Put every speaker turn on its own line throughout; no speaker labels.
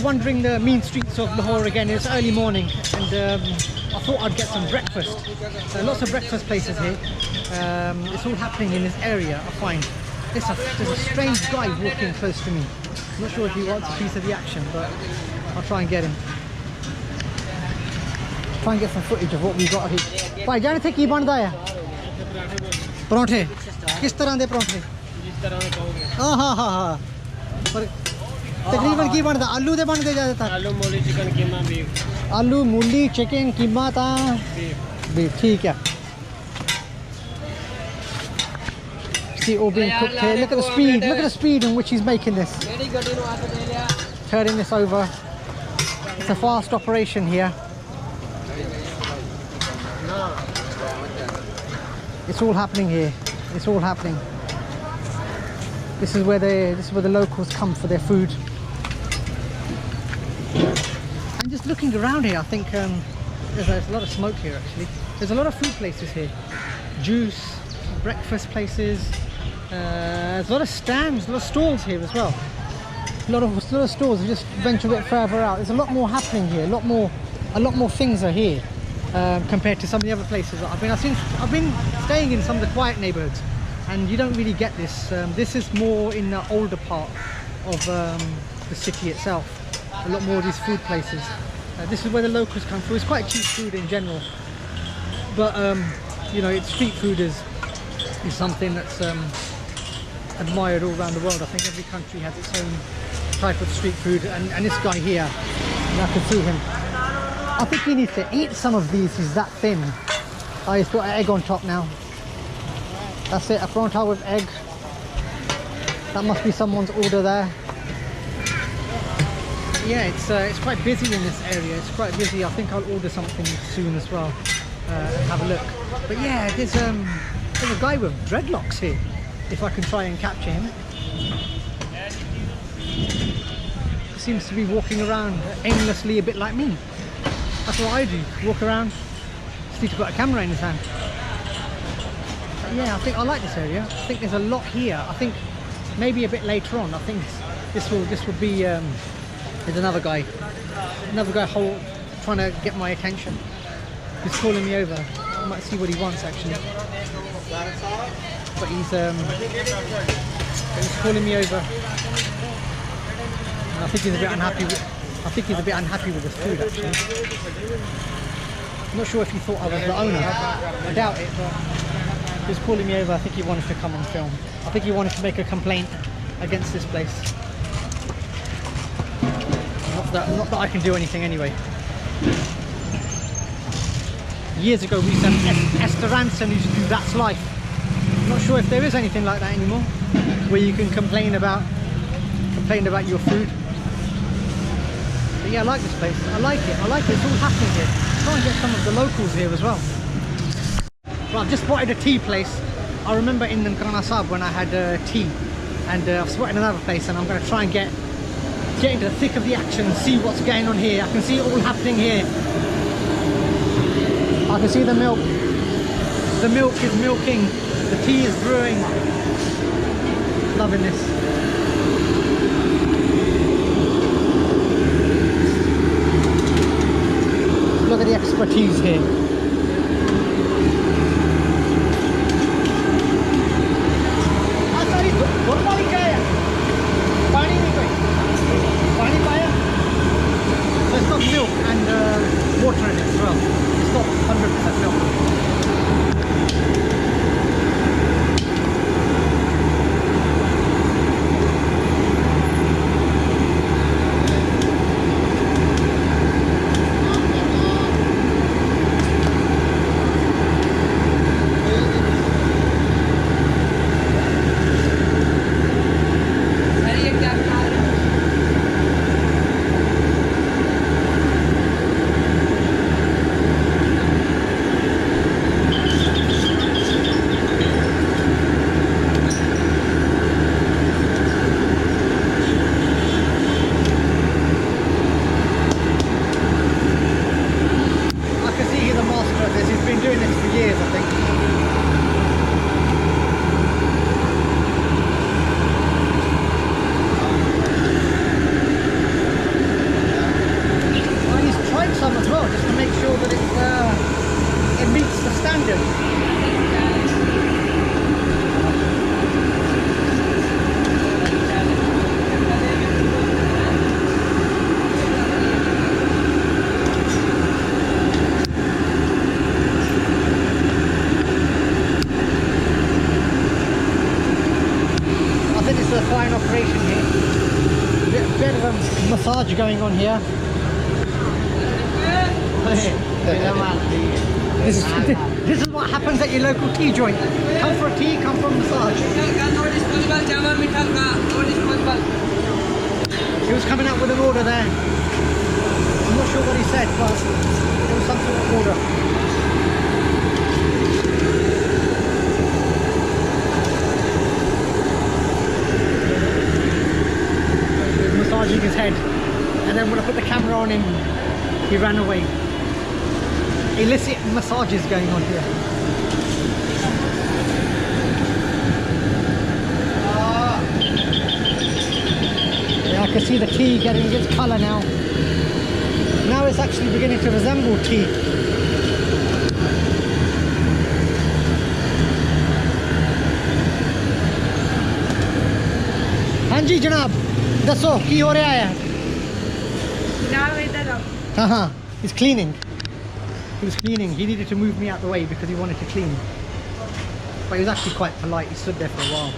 wandering the mean streets of Lahore again. It's early morning, and I thought I'd get some breakfast. Lots of breakfast places here. It's all happening in this area, I find. There's a strange guy walking close to me. I'm not sure if he wants a piece of the action, but I'll try and get him. Try and get some footage of what we got here. Bhai jaan the ki banda hai? Paranthe. Kis tarah de paranthe? Jis tarah de kahoge. Ha ha ha. Par takriban ki banda? Aloo de bande zyadatar. Aloo mooli chicken keema beef. Aloo mooli chicken keema ta beef. Theek hai. See it all being cooked here. Look at the speed. Look at the speed in which he's making this. Turning this over. It's a fast operation here. It's all happening here. It's all happening. This is where the locals come for their food. I'm just looking around here. I think there's a lot of smoke here actually. There's a lot of food places here. Juice, breakfast places. There's a lot of stands, a lot of stalls here as well. A lot of stores. We just venture a bit further out. There's a lot more happening here. A lot more things are here compared to some of the other places that I've been. I've been staying in some of the quiet neighborhoods, and you don't really get this. This is more in the older part of the city itself. A lot more of these food places. This is where the locals come from. It's quite cheap food in general, but you know, it's street food is something that's admired all around the world. I think every country has its own type of street food, and this guy here, and I can see him. I think he needs to eat some of these. He's that thin. Oh, he's got an egg on top now. That's it, a paratha with egg. That must be someone's order there. Yeah, it's quite busy in this area. It's quite busy. I think I'll order something soon as well. Have a look. But yeah, there's a guy with dreadlocks here. If I can try and capture him. He seems to be walking around aimlessly, a bit like me. That's what I do, walk around. Just need to put a camera in his hand. But yeah, I think I like this area. I think there's a lot here. I think maybe a bit later on, I think this will be, there's another guy trying to get my attention. He's calling me over. I might see what he wants actually. But he's calling me over. And I think he's a bit unhappy with his food actually. I'm not sure if he thought I was the owner. I doubt it, but he was calling me over. I think he wanted to come and film. I think he wanted to make a complaint against this place. Not that I can do anything anyway. Years ago we used to have restaurants and used to do That's Life. I'm not sure if there is anything like that anymore, where you can complain about your food. But yeah, I like this place. I like it. It's all happening here. Try and get some of the locals here as well. Well, I've just spotted a tea place. I remember in Namkrana Sahib when I had tea, and I've spotted another place, and I'm going to try and get into the thick of the action and see what's going on here. I can see it all happening here. I can see the milk. The milk is milking. The tea is brewing. Loving this. Look at the expertise here. So it's got milk and water in it as well. It's not 100% milk. massage going on here. This is what happens at your local tea joint. Come for a tea, come for a massage. He was coming out with an order there. I'm not sure what he said, but it was some sort of order. He was massaging his head, and then when I put the camera on him, he ran away. Illicit massages going on here. Yeah, I can see the tea getting its colour now. Now it's actually beginning to resemble tea. हाँ जी जनाब, दसो की हो रहा है? हाँ, he's cleaning. He was cleaning. He needed to move me out the way because he wanted to clean. But he was actually quite polite. He stood there for a while.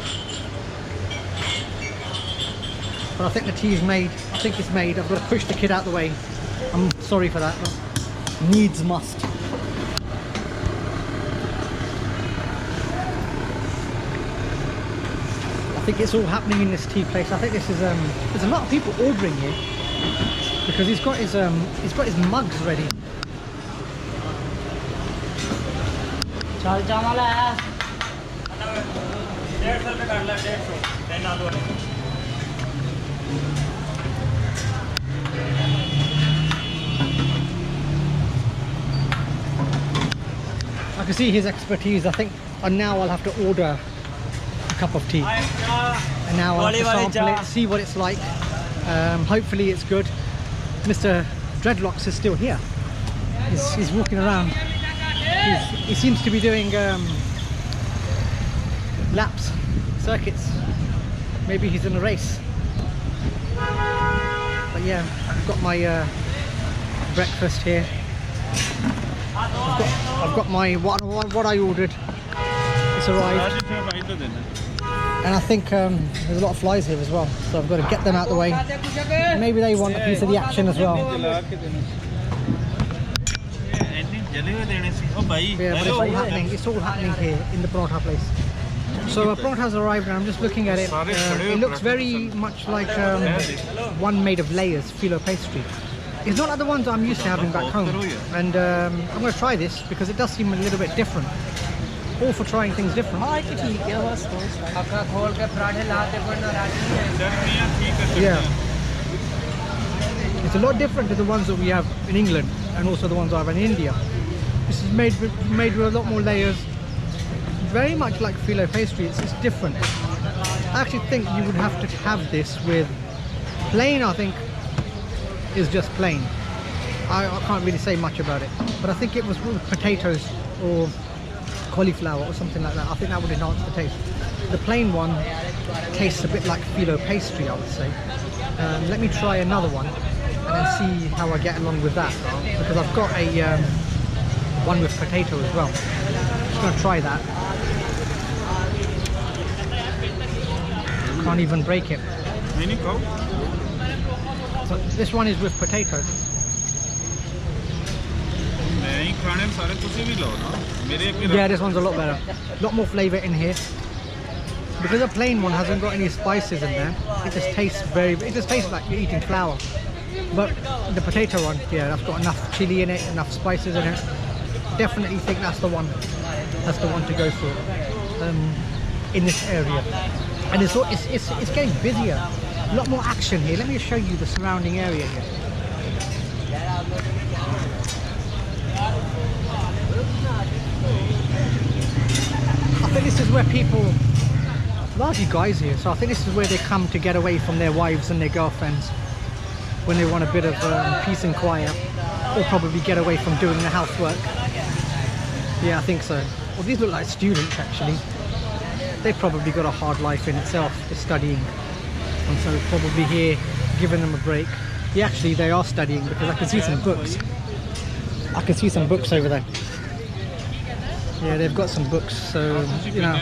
But I think the tea's made. I think it's made. I've got to push the kid out the way. I'm sorry for that, but needs must. I think it's all happening in this tea place. I think this is there's a lot of people ordering here because he's got his mugs ready.
चल चावल है 150 रुपए कर ले 150 देना दो
I can see his expertise. I think now I'll have to order a cup of tea, and now I'll have to sample it, see what it's like. Hopefully it's good. Mr. Dreadlocks is still here. He's walking around. He seems to be doing laps, circuits. Maybe he's in a race. But yeah, I've got my breakfast here. I've got my what I ordered. It's arrived, and I think there's a lot of flies here as well, so I've got to get them out the way. Maybe they want a piece of the action as well. Yeah, but it's all happening here in the paratha place. So a paratha has arrived and I'm just looking at it. It looks very much like one made of layers, phyllo pastry. It's not like the ones I'm used to having back home. And I'm going to try this because it does seem a little bit different. All for trying things different. Yeah. It's a lot different to the ones that we have in England and also the ones I have in India. This is made with a lot more layers. Very much like phyllo pastry, it's different. I actually think you would have to have this with plain. I think is just plain. I can't really say much about it, but I think it was with potatoes or cauliflower or something like that. I think that would enhance the taste. The plain one tastes a bit like phyllo pastry, I would say. Let me try another one and see how I get along with that, because I've got a one with potato as well. I'm going to try that. Can't even break it. So this one is with potato. Yeah, this one's a lot better. A lot more flavour in here. Because the plain one hasn't got any spices in there, it just tastes like you're eating flour. But the potato one, yeah, that's got enough chili in it, enough spices in it. Definitely think that's the one. That's the one to go for in this area. And it's getting busier. A lot more action here. Let me show you the surrounding area here. I think this is where people, largely guys here, so I think this is where they come to get away from their wives and their girlfriends when they want a bit of peace and quiet, or probably get away from doing the housework. Yeah, I think so. Well, these look like students actually. They've probably got a hard life in itself, just studying, and so probably here giving them a break. Yeah, actually they are studying because I can see some books. I can see some books over there. Yeah, they've got some books, so you know,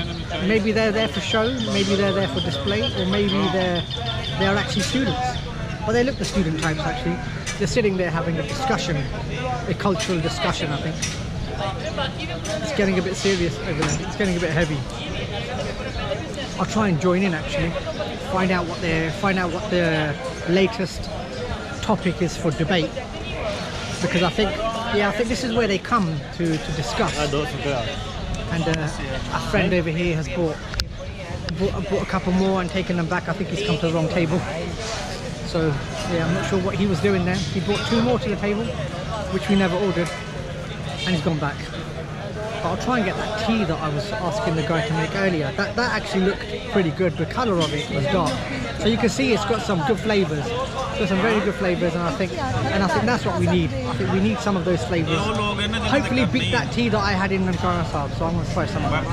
maybe they're there for show, maybe they're there for display, or maybe they're actually students. But they look the student types actually. They're sitting there having a discussion, a cultural discussion, I think. It's getting a bit serious over there. It's getting a bit heavy. I'll try and join in actually. Find out what their latest topic is for debate. Because I think this is where they come to discuss. And a friend over here has bought a couple more and taken them back. I think he's come to the wrong table. So yeah, I'm not sure what he was doing there. He brought 2 more to the table, which we never ordered, and he's gone back. But I'll try and get that tea that I was asking the guy to make earlier. That actually looked pretty good. The colour of it was dark, so you can see it's got some good flavours. It's got some very good flavours, and I think that's what we need. I think we need some of those flavours. Hopefully beat that tea that I had in Nankana Sahib. So I'm going to try some of that.